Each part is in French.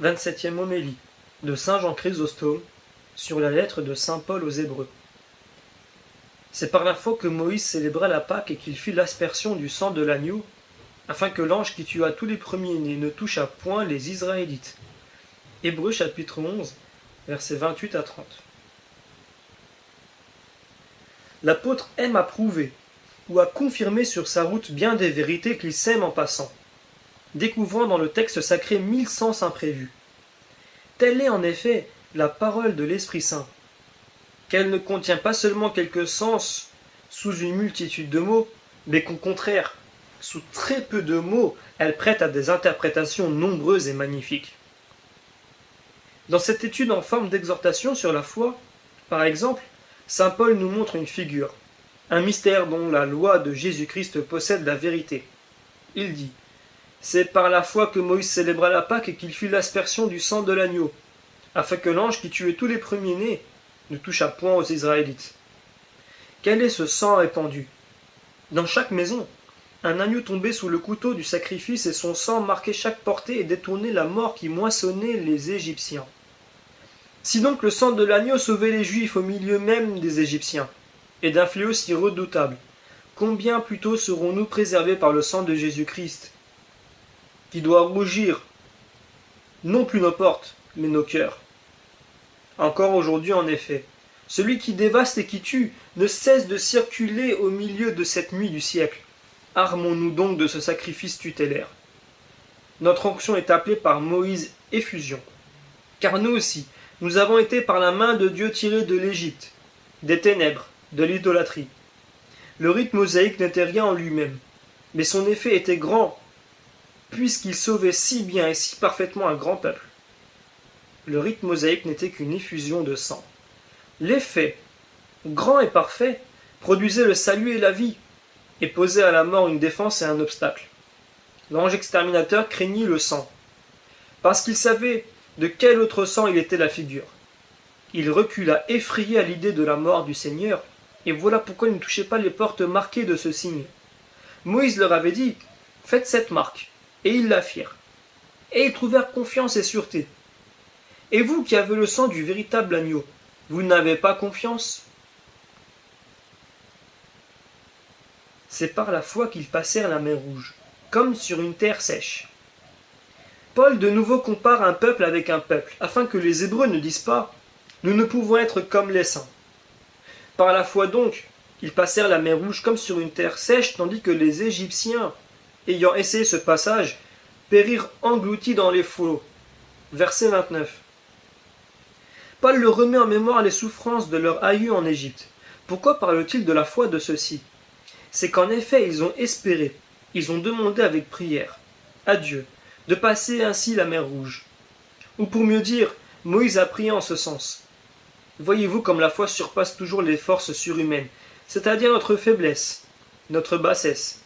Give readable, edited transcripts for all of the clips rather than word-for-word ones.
27e homélie de saint Jean Chrysostome sur la lettre de saint Paul aux Hébreux. C'est par la foi que Moïse célébra la Pâque et qu'il fit l'aspersion du sang de l'agneau, afin que l'ange qui tua tous les premiers-nés ne touchât point les Israélites. Hébreux chapitre 11, versets 28 à 30. L'apôtre aime à prouver ou à confirmer sur sa route bien des vérités qu'il sème en passant, découvrant dans le texte sacré 1000 sens imprévus. Telle est en effet la parole de l'Esprit Saint, qu'elle ne contient pas seulement quelques sens sous une multitude de mots, mais qu'au contraire, sous très peu de mots, elle prête à des interprétations nombreuses et magnifiques. Dans cette étude en forme d'exhortation sur la foi, par exemple, saint Paul nous montre une figure, un mystère dont la loi de Jésus-Christ possède la vérité. Il dit « C'est par la foi que Moïse célébra la Pâque et qu'il fit l'aspersion du sang de l'agneau, afin que l'ange qui tuait tous les premiers-nés ne touchât point aux Israélites. » Quel est ce sang répandu? Dans chaque maison, un agneau tombait sous le couteau du sacrifice et son sang marquait chaque portée et détournait la mort qui moissonnait les Égyptiens. Si donc le sang de l'agneau sauvait les Juifs au milieu même des Égyptiens, et d'un fléau si redoutable, combien plutôt serons-nous préservés par le sang de Jésus-Christ, qui doit rougir, non plus nos portes, mais nos cœurs. Encore aujourd'hui en effet, celui qui dévaste et qui tue ne cesse de circuler au milieu de cette nuit du siècle. Armons-nous donc de ce sacrifice tutélaire. Notre onction est appelée par Moïse effusion, car nous aussi, nous avons été par la main de Dieu tirés de l'Égypte, des ténèbres, de l'idolâtrie. Le rite mosaïque n'était rien en lui-même, mais son effet était grand, puisqu'il sauvait si bien et si parfaitement un grand peuple. Le rite mosaïque n'était qu'une effusion de sang. L'effet, grand et parfait, produisait le salut et la vie, et posait à la mort une défense et un obstacle. L'ange exterminateur craignit le sang, parce qu'il savait de quel autre sang il était la figure. Il recula effrayé à l'idée de la mort du Seigneur, et voilà pourquoi il ne touchait pas les portes marquées de ce signe. Moïse leur avait dit « Faites cette marque », et ils la firent. Et ils trouvèrent confiance et sûreté. Et vous qui avez le sang du véritable agneau, vous n'avez pas confiance? C'est par la foi qu'ils passèrent la mer Rouge, comme sur une terre sèche. Paul de nouveau compare un peuple avec un peuple, afin que les Hébreux ne disent pas « Nous ne pouvons être comme les saints ». Par la foi donc, ils passèrent la mer Rouge comme sur une terre sèche, tandis que les Égyptiens, ayant essayé ce passage, périrent engloutis dans les flots. Verset 29. Paul leur remet en mémoire les souffrances de leurs aïeux en Égypte. Pourquoi parle-t-il de la foi de ceux-ci? C'est qu'en effet ils ont espéré, ils ont demandé avec prière à Dieu de passer ainsi la mer Rouge. Ou pour mieux dire, Moïse a prié en ce sens. Voyez-vous comme la foi surpasse toujours les forces surhumaines, c'est-à-dire notre faiblesse, notre bassesse.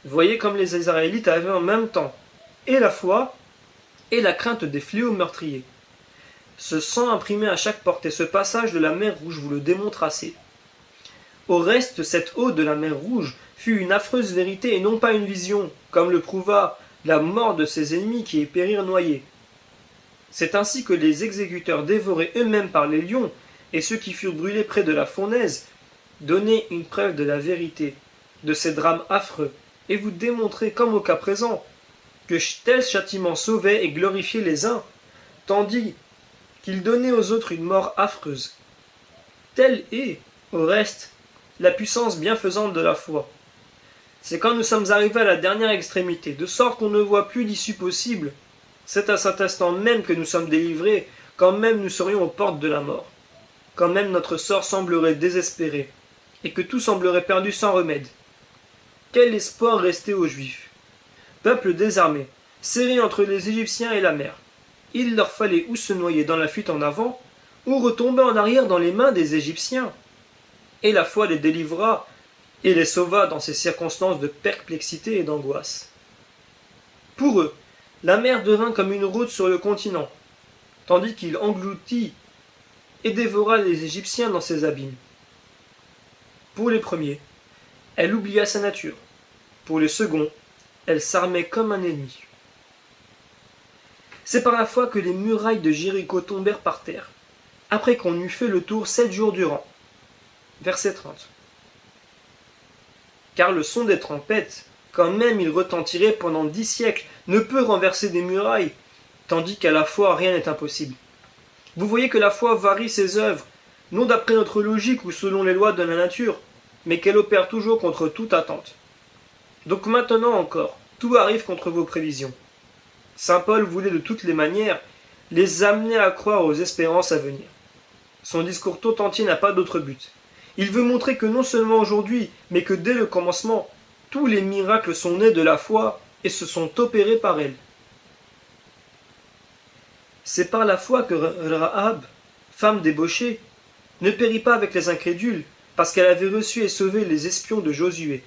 Voyez comme les Israélites avaient en même temps et la foi et la crainte des fléaux meurtriers. Ce sang imprimé à chaque porte et ce passage de la mer Rouge vous le démontre assez. Au reste, cette eau de la mer Rouge fut une affreuse vérité et non pas une vision, comme le prouva la mort de ses ennemis qui y périrent noyés. C'est ainsi que les exécuteurs dévorés eux-mêmes par les lions et ceux qui furent brûlés près de la fournaise donnaient une preuve de la vérité, de ces drames affreux, et vous démontraient, comme au cas présent, que tel châtiment sauvait et glorifiait les uns, tandis qu'il donnait aux autres une mort affreuse. Telle est, au reste, la puissance bienfaisante de la foi. C'est quand nous sommes arrivés à la dernière extrémité, de sorte qu'on ne voit plus d'issue possible, c'est à cet instant même que nous sommes délivrés, quand même nous serions aux portes de la mort, quand même notre sort semblerait désespéré, et que tout semblerait perdu sans remède. Quel espoir restait aux Juifs? Peuple désarmé, serré entre les Égyptiens et la mer. Il leur fallait ou se noyer dans la fuite en avant, ou retomber en arrière dans les mains des Égyptiens. Et la foi les délivra et les sauva dans ces circonstances de perplexité et d'angoisse. Pour eux, la mer devint comme une route sur le continent, tandis qu'il engloutit et dévora les Égyptiens dans ses abîmes. Pour les premiers, elle oublia sa nature. Pour les seconds, elle s'armait comme un ennemi. C'est par la foi que les murailles de Jéricho tombèrent par terre, après qu'on eut fait le tour 7 jours durant. Verset 30. Car le son des trompettes, quand même il retentirait pendant 10 siècles, ne peut renverser des murailles, tandis qu'à la foi rien n'est impossible. Vous voyez que la foi varie ses œuvres, non d'après notre logique ou selon les lois de la nature, mais qu'elle opère toujours contre toute attente. Donc maintenant encore, tout arrive contre vos prévisions. Saint Paul voulait de toutes les manières les amener à croire aux espérances à venir. Son discours tout entier n'a pas d'autre but. Il veut montrer que non seulement aujourd'hui, mais que dès le commencement, tous les miracles sont nés de la foi et se sont opérés par elle. C'est par la foi que Rahab, femme débauchée, ne périt pas avec les incrédules, parce qu'elle avait reçu et sauvé les espions de Josué.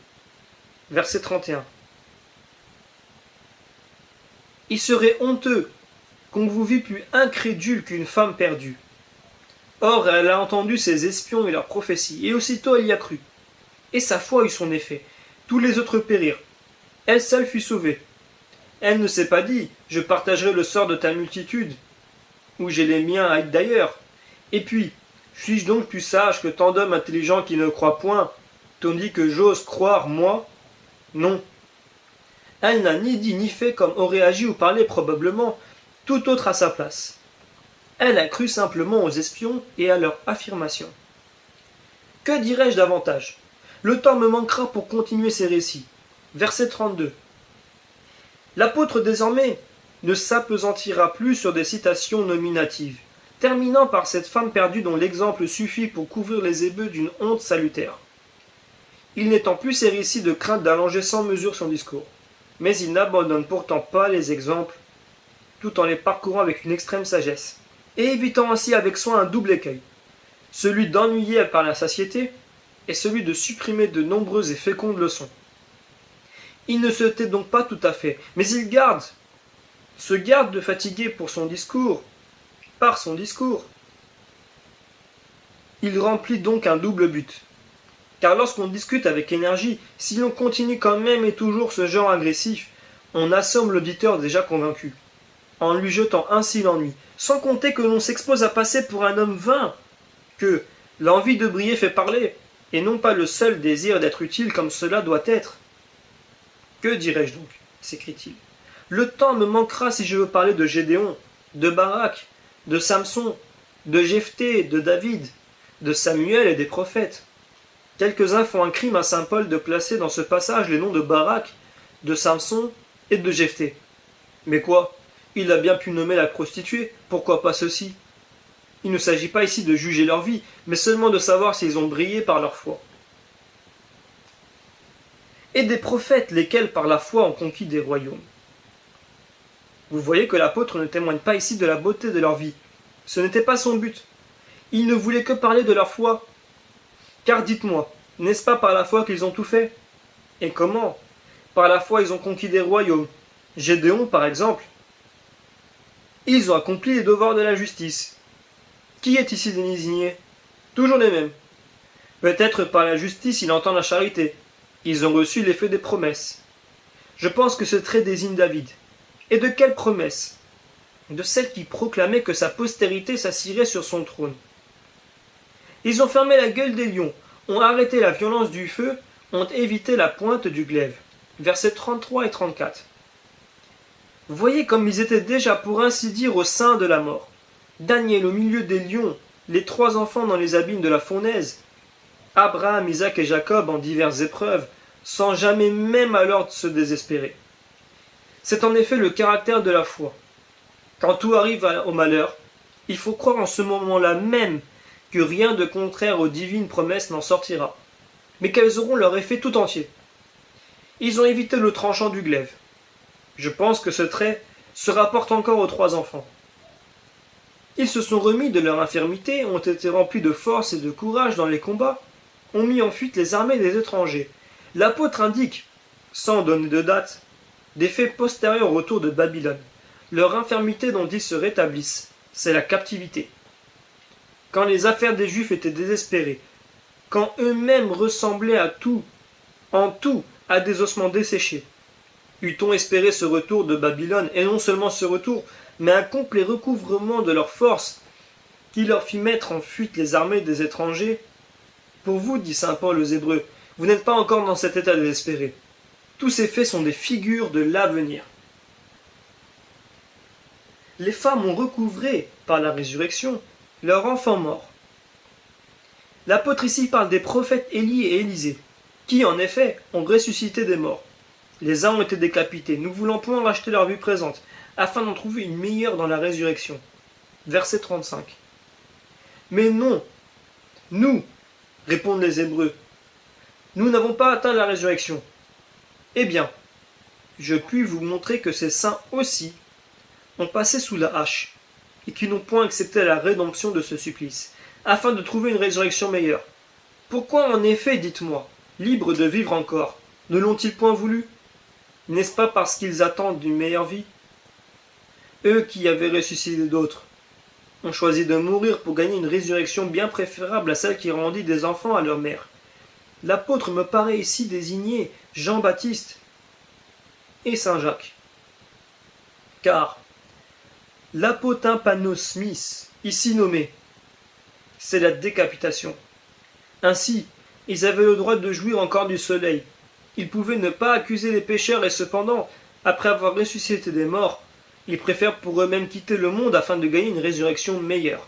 Verset 31. Il serait honteux qu'on vous vît plus incrédule qu'une femme perdue. Or, elle a entendu ses espions et leurs prophéties, et aussitôt elle y a cru. Et sa foi eut son effet. Tous les autres périrent. Elle seule fut sauvée. Elle ne s'est pas dit « Je partagerai le sort de ta multitude » ou « J'ai les miens à être d'ailleurs ». Et puis, suis-je donc plus sage que tant d'hommes intelligents qui ne croient point, tandis que j'ose croire, moi? Non. Elle n'a ni dit ni fait comme aurait agi ou parlé probablement tout autre à sa place. Elle a cru simplement aux espions et à leur affirmation. Que dirais-je davantage? Le temps me manquera pour continuer ces récits. Verset 32. L'apôtre désormais ne s'apesantira plus sur des citations nominatives, terminant par cette femme perdue dont l'exemple suffit pour couvrir les ébats d'une honte salutaire. Il n'étend plus ses récits de crainte d'allonger sans mesure son discours, mais il n'abandonne pourtant pas les exemples, tout en les parcourant avec une extrême sagesse, et évitant ainsi avec soin un double écueil, celui d'ennuyer par la satiété, et celui de supprimer de nombreuses et fécondes leçons. Il ne se tait donc pas tout à fait, mais il se garde de fatiguer par son discours. Il remplit donc un double but. Car lorsqu'on discute avec énergie, si l'on continue quand même et toujours ce genre agressif, on assomme l'auditeur déjà convaincu, en lui jetant ainsi l'ennui, sans compter que l'on s'expose à passer pour un homme vain, que l'envie de briller fait parler, et non pas le seul désir d'être utile comme cela doit être. Que dirais-je donc? S'écrie-t-il. Le temps me manquera si je veux parler de Gédéon, de Barak, de Samson, de Jephthé, de David, de Samuel et des prophètes. Quelques-uns font un crime à saint Paul de placer dans ce passage les noms de Barak, de Samson et de Jephthé. Mais quoi? Il a bien pu nommer la prostituée, pourquoi pas ceci? Il ne s'agit pas ici de juger leur vie, mais seulement de savoir s'ils ont brillé par leur foi. Et des prophètes, lesquels par la foi ont conquis des royaumes. Vous voyez que l'apôtre ne témoigne pas ici de la beauté de leur vie. Ce n'était pas son but. Il ne voulait que parler de leur foi. Car dites-moi, n'est-ce pas par la foi qu'ils ont tout fait? Et comment? Par la foi ils ont conquis des royaumes. Gédéon, par exemple. Ils ont accompli les devoirs de la justice. Qui est ici désigné? Toujours les mêmes. Peut-être par la justice il entend la charité. Ils ont reçu l'effet des promesses. Je pense que ce trait désigne David. Et de quelle promesse? De celle qui proclamait que sa postérité s'assirait sur son trône. Ils ont fermé la gueule des lions, ont arrêté la violence du feu, ont évité la pointe du glaive. Versets 33 et 34. Voyez comme ils étaient déjà pour ainsi dire au sein de la mort. Daniel au milieu des lions, les 3 enfants dans les abîmes de la fournaise, Abraham, Isaac et Jacob en diverses épreuves, sans jamais même alors se désespérer. C'est en effet le caractère de la foi. Quand tout arrive au malheur, il faut croire en ce moment-là même que rien de contraire aux divines promesses n'en sortira, mais qu'elles auront leur effet tout entier. Ils ont évité le tranchant du glaive. Je pense que ce trait se rapporte encore aux 3 enfants. Ils se sont remis de leur infirmité, ont été remplis de force et de courage dans les combats, ont mis en fuite les armées des étrangers. L'apôtre indique, sans donner de date, des faits postérieurs au retour de Babylone. Leur infirmité dont ils se rétablissent, c'est la captivité. Quand les affaires des Juifs étaient désespérées, quand eux-mêmes ressemblaient en tout, à des ossements desséchés, Eût-on espéré ce retour de Babylone, et non seulement ce retour, mais un complet recouvrement de leurs forces, qui leur fit mettre en fuite les armées des étrangers? Pour vous, dit saint Paul aux Hébreux, vous n'êtes pas encore dans cet état désespéré. Tous ces faits sont des figures de l'avenir. Les femmes ont recouvré, par la résurrection, leur enfant mort. L'apôtre ici parle des prophètes Élie et Élisée, qui, en effet, ont ressuscité des morts. Les uns ont été décapités, nous voulons point racheter leur vie présente, afin d'en trouver une meilleure dans la résurrection. Verset 35. Mais non, nous, répondent les Hébreux, nous n'avons pas atteint la résurrection. Eh bien, je puis vous montrer que ces saints aussi ont passé sous la hache, et qui n'ont point accepté la rédemption de ce supplice, afin de trouver une résurrection meilleure. Pourquoi en effet, dites-moi, libres de vivre encore, ne l'ont-ils point voulu? N'est-ce pas parce qu'ils attendent une meilleure vie? Eux qui avaient ressuscité d'autres ont choisi de mourir pour gagner une résurrection bien préférable à celle qui rendit des enfants à leur mère. L'apôtre me paraît ici désigner Jean-Baptiste et Saint Jacques. Car l'apotympanosmos, ici nommé, c'est la décapitation. Ainsi, ils avaient le droit de jouir encore du soleil. Ils pouvaient ne pas accuser les pécheurs et cependant, après avoir ressuscité des morts, ils préfèrent pour eux-mêmes quitter le monde afin de gagner une résurrection meilleure.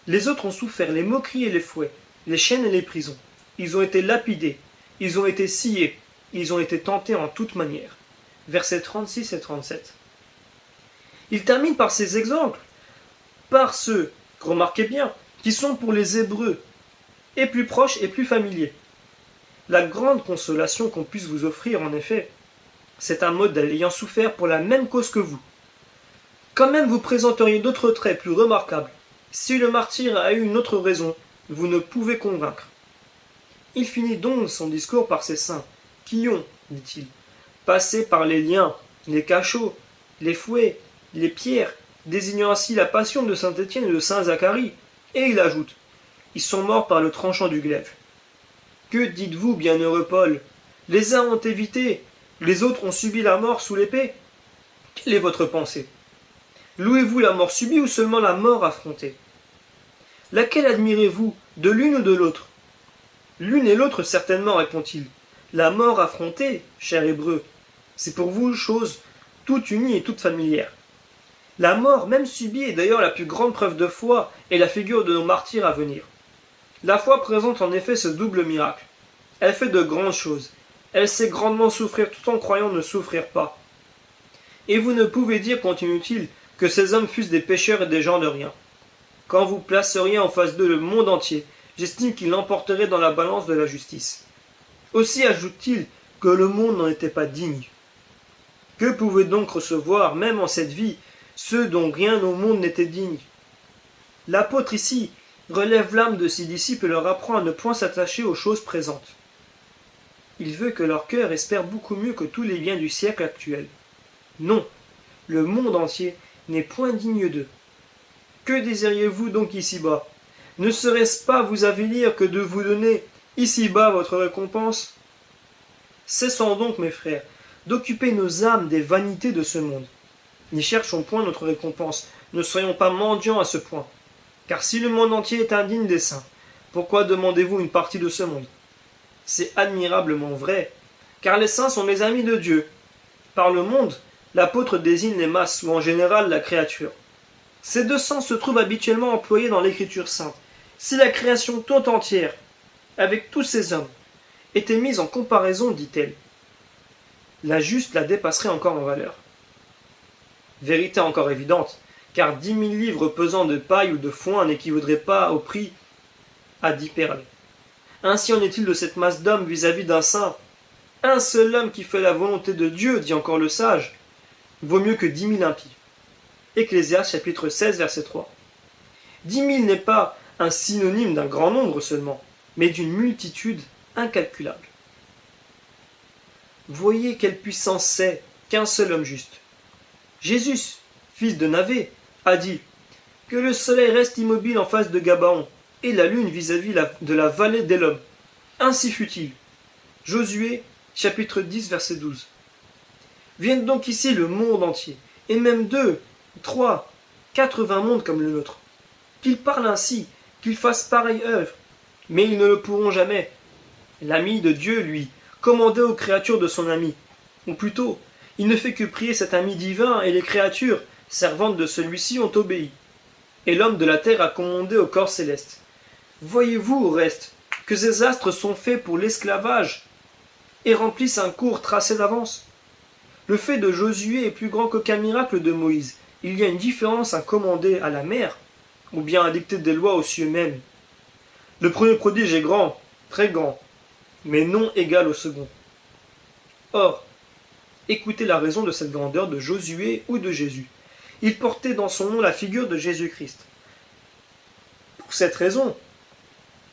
Les autres ont souffert les moqueries et les fouets, les chaînes et les prisons. Ils ont été lapidés, ils ont été sciés, ils ont été tentés en toute manière. Versets 36 et 37. Il termine par ces exemples, par ceux, remarquez bien, qui sont pour les Hébreux, et plus proches et plus familiers. La grande consolation qu'on puisse vous offrir, en effet, c'est un modèle ayant souffert pour la même cause que vous. Quand même vous présenteriez d'autres traits plus remarquables. Si le martyr a eu une autre raison, vous ne pouvez convaincre. Il finit donc son discours par ces saints, qui ont, dit-il, passé par les liens, les cachots, les fouets, les pierres, désignant ainsi la passion de saint Étienne et de saint Zacharie, et il ajoute, ils sont morts par le tranchant du glaive. Que dites-vous, bienheureux Paul? Les uns ont évité, les autres ont subi la mort sous l'épée. Quelle est votre pensée? Louez-vous la mort subie ou seulement la mort affrontée? Laquelle admirez-vous, de l'une ou de l'autre? L'une et l'autre certainement, répond-il. La mort affrontée, cher Hébreu, c'est pour vous chose toute unie et toute familière. La mort, même subie, est d'ailleurs la plus grande preuve de foi et la figure de nos martyrs à venir. La foi présente en effet ce double miracle. Elle fait de grandes choses. Elle sait grandement souffrir tout en croyant ne souffrir pas. Et vous ne pouvez dire, continue-t-il, que ces hommes fussent des pécheurs et des gens de rien. Quand vous placeriez en face d'eux le monde entier, j'estime qu'ils l'emporteraient dans la balance de la justice. Aussi ajoute-t-il que le monde n'en était pas digne. Que pouvaient donc recevoir, même en cette vie, ceux dont rien au monde n'était digne? L'apôtre ici relève l'âme de ses disciples et leur apprend à ne point s'attacher aux choses présentes. Il veut que leur cœur espère beaucoup mieux que tous les biens du siècle actuel. Non, le monde entier n'est point digne d'eux. Que désiriez-vous donc ici-bas? Ne serait-ce pas vous avilir que de vous donner ici-bas votre récompense? Cessons donc, mes frères, d'occuper nos âmes des vanités de ce monde. N'y cherchons point notre récompense, ne soyons pas mendiants à ce point. Car si le monde entier est indigne des saints, pourquoi demandez-vous une partie de ce monde? C'est admirablement vrai, car les saints sont les amis de Dieu. Par le monde, l'apôtre désigne les masses ou en général la créature. Ces deux sens se trouvent habituellement employés dans l'écriture sainte. Si la création toute entière, avec tous ces hommes, était mise en comparaison, dit-elle, la juste la dépasserait encore en valeur. Vérité encore évidente, car 10 000 livres pesant de paille ou de foin n'équivaudraient pas au prix à 10 perles. Ainsi en est-il de cette masse d'hommes vis-à-vis d'un saint. Un seul homme qui fait la volonté de Dieu, dit encore le sage, vaut mieux que 10 000 impies. Ecclésiaste chapitre 16, verset 3. 10 000 n'est pas un synonyme d'un grand nombre seulement, mais d'une multitude incalculable. Voyez quelle puissance c'est qu'un seul homme juste. Jésus, fils de Navé, a dit que le soleil reste immobile en face de Gabaon, et la lune vis-à-vis de la vallée d'Élom. Ainsi fut-il. Josué chapitre 10, verset 12. Vienne donc ici le monde entier, et même 2, 3, 80 mondes comme le nôtre. Qu'ils parlent ainsi, qu'ils fassent pareille œuvre, mais ils ne le pourront jamais. L'ami de Dieu, lui, commandait aux créatures de son ami. Ou plutôt, il ne fait que prier cet ami divin, et les créatures, servantes de celui-ci, ont obéi. Et l'homme de la terre a commandé au corps céleste. Voyez-vous, au reste, que ces astres sont faits pour l'esclavage, et remplissent un cours tracé d'avance. Le fait de Josué est plus grand qu'aucun miracle de Moïse. Il y a une différence à commander à la mer, ou bien à dicter des lois aux cieux même. Le premier prodige est grand, très grand, mais non égal au second. Or, écoutez la raison de cette grandeur de Josué ou de Jésus. Il portait dans son nom la figure de Jésus-Christ. Pour cette raison,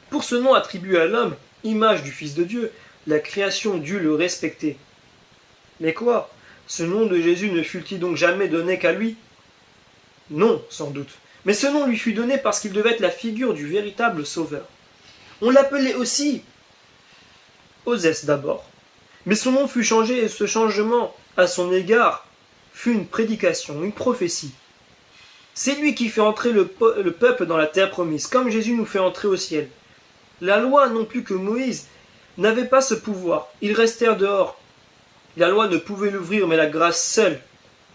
pour ce nom attribué à l'homme, image du Fils de Dieu, la création dut le respecter. Mais quoi? Ce nom de Jésus ne fut-il donc jamais donné qu'à lui? Non, sans doute. Mais ce nom lui fut donné parce qu'il devait être la figure du véritable Sauveur. On l'appelait aussi Osès d'abord. Mais son nom fut changé et ce changement, à son égard, fut une prédication, une prophétie. C'est lui qui fait entrer le peuple dans la terre promise, comme Jésus nous fait entrer au ciel. La loi, non plus que Moïse, n'avait pas ce pouvoir. Ils restèrent dehors. La loi ne pouvait l'ouvrir, mais la grâce seule.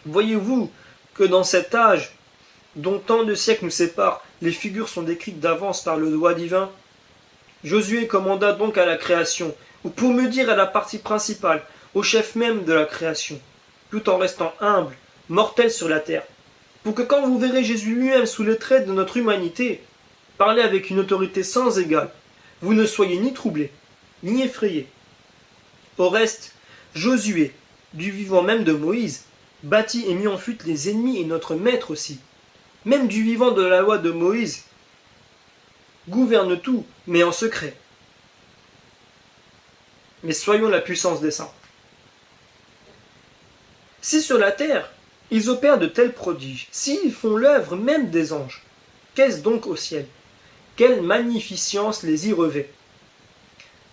Voyez-vous que dans cet âge, dont tant de siècles nous séparent, les figures sont décrites d'avance par le doigt divin? Josué commanda donc à la création, ou pour me dire à la partie principale, au chef même de la création, tout en restant humble, mortel sur la terre, pour que quand vous verrez Jésus lui-même sous les traits de notre humanité, parler avec une autorité sans égale, vous ne soyez ni troublés, ni effrayés. Au reste, Josué, du vivant même de Moïse, bâtit et mit en fuite les ennemis et notre maître aussi. Même du vivant de la loi de Moïse, gouverne tout, mais en secret. Mais soyons la puissance des saints. Si sur la terre, ils opèrent de tels prodiges, s'ils font l'œuvre même des anges, qu'est-ce donc au ciel? Quelle magnificence les y revêt!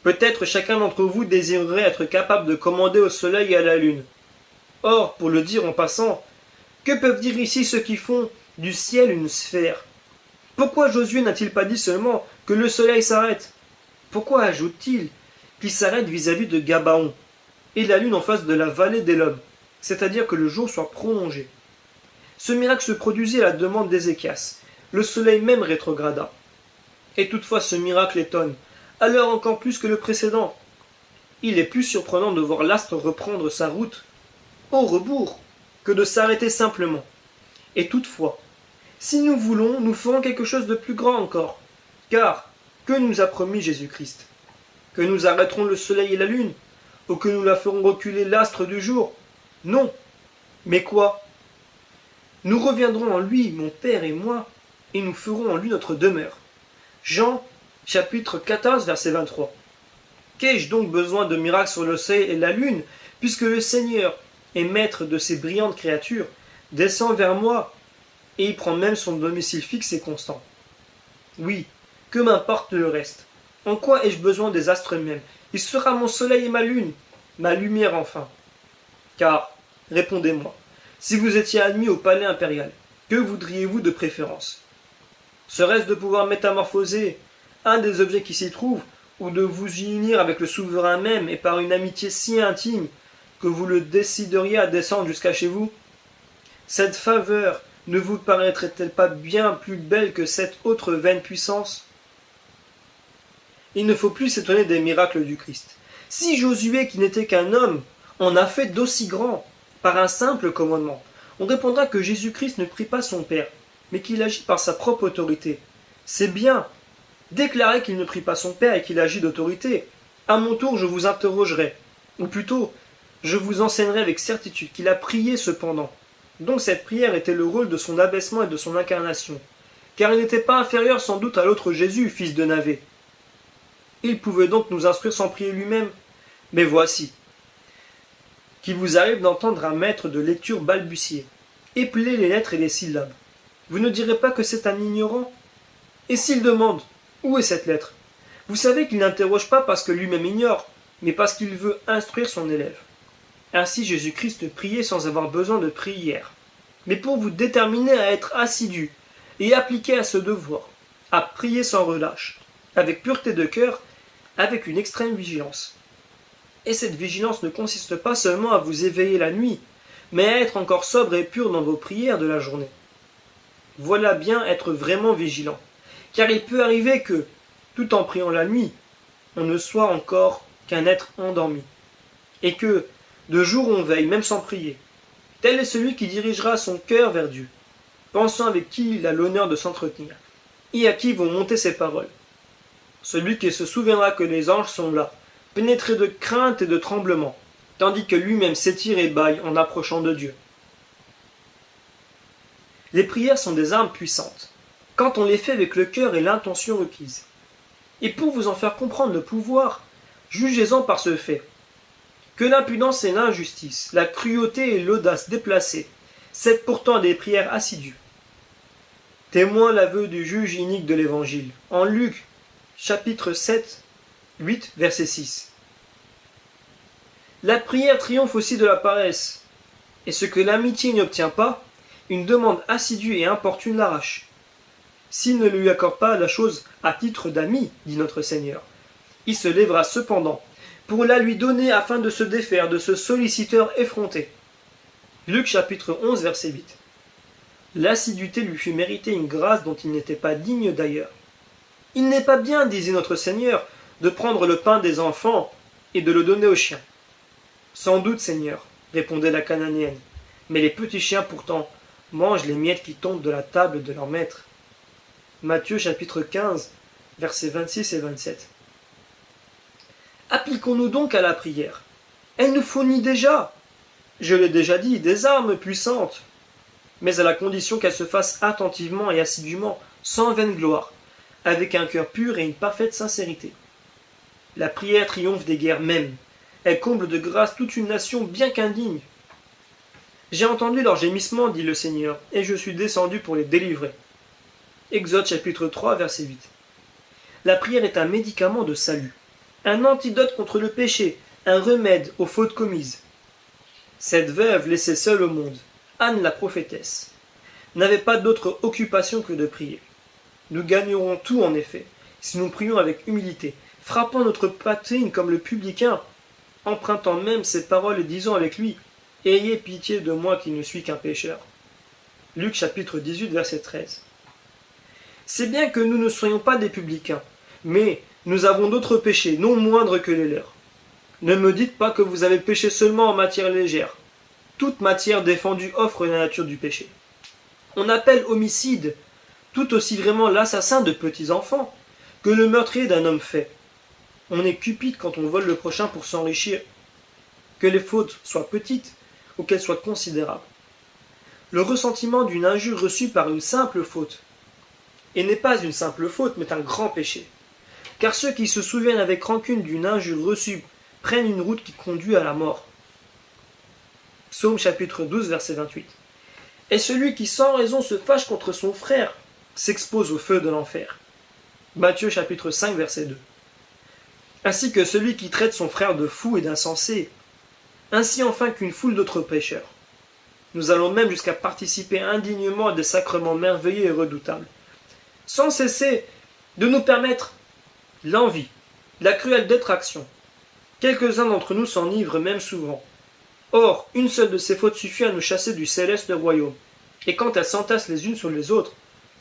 Peut-être chacun d'entre vous désirerait être capable de commander au soleil et à la lune. Or, pour le dire en passant, que peuvent dire ici ceux qui font du ciel une sphère? Pourquoi Josué n'a-t-il pas dit seulement que le soleil s'arrête? Pourquoi ajoute-t-il qu'il s'arrête vis-à-vis de Gabaon et la lune en face de la vallée d'Élom, c'est-à-dire que le jour soit prolongé? Ce miracle se produisit à la demande d'Ézéchias. Le soleil même rétrograda. Et toutefois ce miracle étonne, alors encore plus que le précédent. Il est plus surprenant de voir l'astre reprendre sa route au rebours que de s'arrêter simplement. Et toutefois, si nous voulons, nous ferons quelque chose de plus grand encore. Car, que nous a promis Jésus-Christ? Que nous arrêterons le soleil et la lune? Ou que nous la ferons reculer l'astre du jour? Non. Mais quoi? Nous reviendrons en lui, mon Père et moi, et nous ferons en lui notre demeure. Jean, chapitre 14, verset 23. Qu'ai-je donc besoin de miracles sur le soleil et la lune, puisque le Seigneur est maître de ces brillantes créatures, descend vers moi, et y prend même son domicile fixe et constant? Oui, que m'importe le reste? En quoi ai-je besoin des astres mêmes? Il sera mon soleil et ma lune, ma lumière enfin. Car, répondez-moi, si vous étiez admis au palais impérial, que voudriez-vous de préférence? Serait-ce de pouvoir métamorphoser un des objets qui s'y trouvent, ou de vous y unir avec le souverain même et par une amitié si intime que vous le décideriez à descendre jusqu'à chez vous? Cette faveur ne vous paraîtrait-elle pas bien plus belle que cette autre vaine puissance? Il ne faut plus s'étonner des miracles du Christ. Si Josué, qui n'était qu'un homme, en a fait d'aussi grands, par un simple commandement, on répondra que Jésus-Christ ne prie pas son Père, mais qu'il agit par sa propre autorité. C'est bien. Déclarez qu'il ne prie pas son Père et qu'il agit d'autorité. À mon tour, je vous interrogerai, ou plutôt, je vous enseignerai avec certitude qu'il a prié cependant. Donc cette prière était le rôle de son abaissement et de son incarnation, car il n'était pas inférieur sans doute à l'autre Jésus, fils de Navé. Il pouvait donc nous instruire sans prier lui-même. Mais voici, qu'il vous arrive d'entendre un maître de lecture balbutier, épeler les lettres et les syllabes. Vous ne direz pas que c'est un ignorant? Et s'il demande, où est cette lettre? Vous savez qu'il n'interroge pas parce que lui-même ignore, mais parce qu'il veut instruire son élève. Ainsi Jésus-Christ priait sans avoir besoin de prière, mais pour vous déterminer à être assidu et appliqué à ce devoir, à prier sans relâche, avec pureté de cœur, avec une extrême vigilance. Et cette vigilance ne consiste pas seulement à vous éveiller la nuit, mais à être encore sobre et pur dans vos prières de la journée. Voilà bien être vraiment vigilant, car il peut arriver que, tout en priant la nuit, on ne soit encore qu'un être endormi, et que, de jour on veille, même sans prier. Tel est celui qui dirigera son cœur vers Dieu, pensant avec qui il a l'honneur de s'entretenir, et à qui vont monter ses paroles. Celui qui se souviendra que les anges sont là, pénétrés de crainte et de tremblement, tandis que lui-même s'étire et bâille en approchant de Dieu. Les prières sont des armes puissantes, quand on les fait avec le cœur et l'intention requise. Et pour vous en faire comprendre le pouvoir, jugez-en par ce fait, que l'impudence et l'injustice, la cruauté et l'audace déplacées, cèdent pourtant des prières assidues. Témoin l'aveu du juge inique de l'Évangile, en Luc, chapitre 7, 8, verset 6. La prière triomphe aussi de la paresse, et ce que l'amitié n'obtient pas, une demande assidue et importune l'arrache. S'il ne lui accorde pas la chose à titre d'ami, dit notre Seigneur, il se lèvera cependant pour la lui donner afin de se défaire de ce solliciteur effronté. Luc chapitre 11, verset 8. L'assiduité lui fut méritée une grâce dont il n'était pas digne d'ailleurs. Il n'est pas bien, disait notre Seigneur, de prendre le pain des enfants et de le donner aux chiens. Sans doute, Seigneur, répondait la Cananéenne, mais les petits chiens pourtant mangent les miettes qui tombent de la table de leur maître. Matthieu chapitre 15, versets 26 et 27. Appliquons-nous donc à la prière. Elle nous fournit déjà, je l'ai déjà dit, des armes puissantes, mais à la condition qu'elle se fasse attentivement et assidûment, sans vaine gloire, avec un cœur pur et une parfaite sincérité. La prière triomphe des guerres mêmes. Elle comble de grâce toute une nation bien qu'indigne. J'ai entendu leurs gémissements, dit le Seigneur, et je suis descendu pour les délivrer. Exode chapitre 3, verset 8. La prière est un médicament de salut, un antidote contre le péché, un remède aux fautes commises. Cette veuve laissée seule au monde, Anne la prophétesse, n'avait pas d'autre occupation que de prier. Nous gagnerons tout en effet, si nous prions avec humilité, frappant notre poitrine comme le publicain, empruntant même ses paroles et disant avec lui « Ayez pitié de moi qui ne suis qu'un pécheur ». Luc chapitre 18, verset 13. C'est bien que nous ne soyons pas des publicains, mais nous avons d'autres péchés, non moindres que les leurs. Ne me dites pas que vous avez péché seulement en matière légère. Toute matière défendue offre la nature du péché. On appelle homicide tout aussi vraiment l'assassin de petits enfants que le meurtrier d'un homme fait. On est cupide quand on vole le prochain pour s'enrichir, que les fautes soient petites ou qu'elles soient considérables. Le ressentiment d'une injure reçue par une simple faute, et n'est pas une simple faute, mais un grand péché. Car ceux qui se souviennent avec rancune d'une injure reçue prennent une route qui conduit à la mort. Psaume chapitre 12, verset 28. Et celui qui sans raison se fâche contre son frère s'expose au feu de l'enfer. Matthieu chapitre 5, verset 2. Ainsi que celui qui traite son frère de fou et d'insensé, ainsi enfin qu'une foule d'autres pécheurs. Nous allons même jusqu'à participer indignement à des sacrements merveilleux et redoutables, sans cesser de nous permettre l'envie, la cruelle détraction. Quelques-uns d'entre nous s'enivrent même souvent. Or, une seule de ces fautes suffit à nous chasser du céleste royaume. Et quand elles s'entassent les unes sur les autres,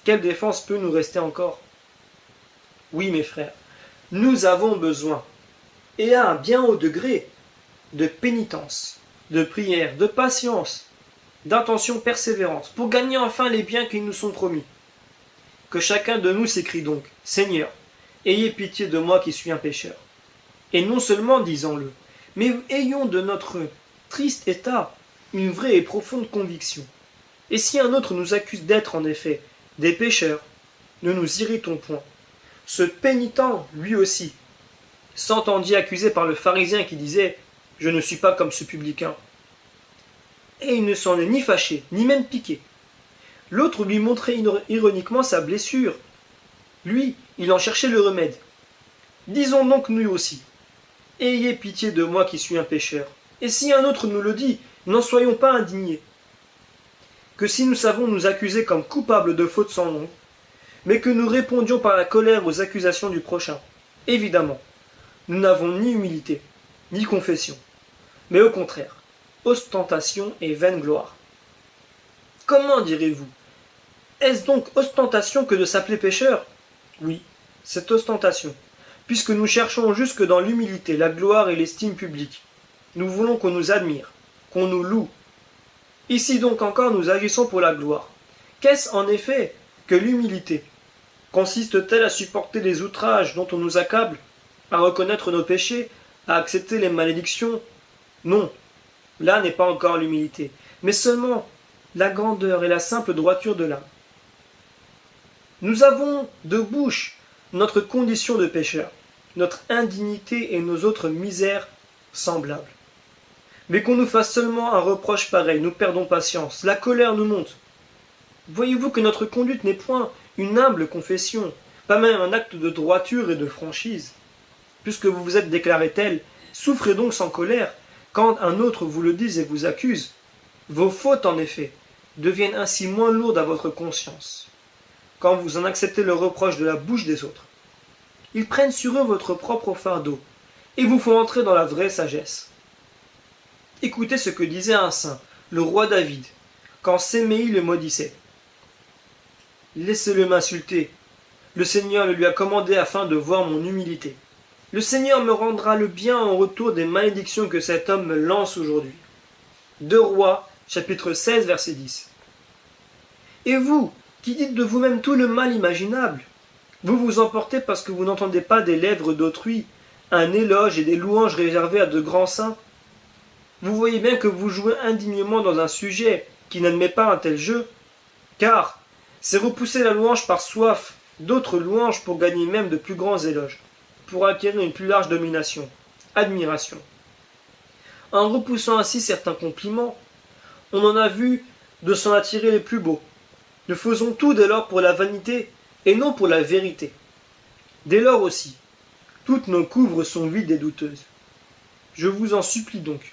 quelle défense peut nous rester encore? Oui, mes frères, nous avons besoin, et à un bien haut degré, de pénitence, de prière, de patience, d'intention persévérante, pour gagner enfin les biens qui nous sont promis. Que chacun de nous s'écrie donc, Seigneur, ayez pitié de moi qui suis un pécheur. Et non seulement, disons-le, mais ayons de notre triste état une vraie et profonde conviction. Et si un autre nous accuse d'être en effet des pécheurs, ne nous irritons point. Ce pénitent, lui aussi, s'entendit accusé par le pharisien qui disait « Je ne suis pas comme ce publicain ». Et il ne s'en est ni fâché, ni même piqué. L'autre lui montrait ironiquement sa blessure. Lui, il en cherchait le remède. Disons donc nous aussi. ayez pitié de moi qui suis un pécheur. Et si un autre nous le dit, n'en soyons pas indignés. Que si nous savons nous accuser comme coupables de fautes sans nom, mais que nous répondions par la colère aux accusations du prochain. Évidemment, nous n'avons ni humilité, ni confession, mais au contraire, ostentation et vaine gloire. Comment direz-vous? Est-ce donc ostentation que de s'appeler pécheur? Oui, c'est ostentation, puisque nous cherchons jusque dans l'humilité, la gloire et l'estime publique. Nous voulons qu'on nous admire, qu'on nous loue. Ici donc encore nous agissons pour la gloire. Qu'est-ce en effet que l'humilité? Consiste-t-elle à supporter les outrages dont on nous accable, à reconnaître nos péchés, à accepter les malédictions? Non, là n'est pas encore l'humilité, mais seulement la grandeur et la simple droiture de l'âme. Nous avons de bouche notre condition de pécheur, notre indignité et nos autres misères semblables. Mais qu'on nous fasse seulement un reproche pareil, nous perdons patience, la colère nous monte. Voyez-vous que notre conduite n'est point une humble confession, pas même un acte de droiture et de franchise. Puisque vous vous êtes déclaré tel, souffrez donc sans colère, quand un autre vous le dise et vous accuse. Vos fautes, en effet, deviennent ainsi moins lourdes à votre conscience, quand vous en acceptez le reproche de la bouche des autres. Ils prennent sur eux votre propre fardeau, et vous font entrer dans la vraie sagesse. Écoutez ce que disait un saint, le roi David, quand Séméi le maudissait. Laissez-le m'insulter. Le Seigneur le lui a commandé afin de voir mon humilité. Le Seigneur me rendra le bien en retour des malédictions que cet homme me lance aujourd'hui. 2 Rois, chapitre 16, verset 10. Et vous, qui dites de vous-même tout le mal imaginable, vous vous emportez parce que vous n'entendez pas des lèvres d'autrui un éloge et des louanges réservées à de grands saints. Vous voyez bien que vous jouez indignement dans un sujet qui n'admet pas un tel jeu, car c'est repousser la louange par soif d'autres louanges pour gagner même de plus grands éloges, pour acquérir une plus large domination, admiration. En repoussant ainsi certains compliments, on en a vu de s'en attirer les plus beaux. Nous faisons tout dès lors pour la vanité et non pour la vérité. Dès lors aussi, toutes nos couvres sont vides et douteuses. Je vous en supplie donc,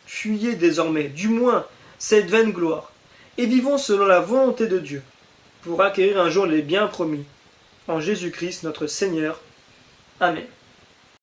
fuyez désormais, du moins, cette vaine gloire, et vivons selon la volonté de Dieu, pour acquérir un jour les biens promis. En Jésus-Christ notre Seigneur. Amen.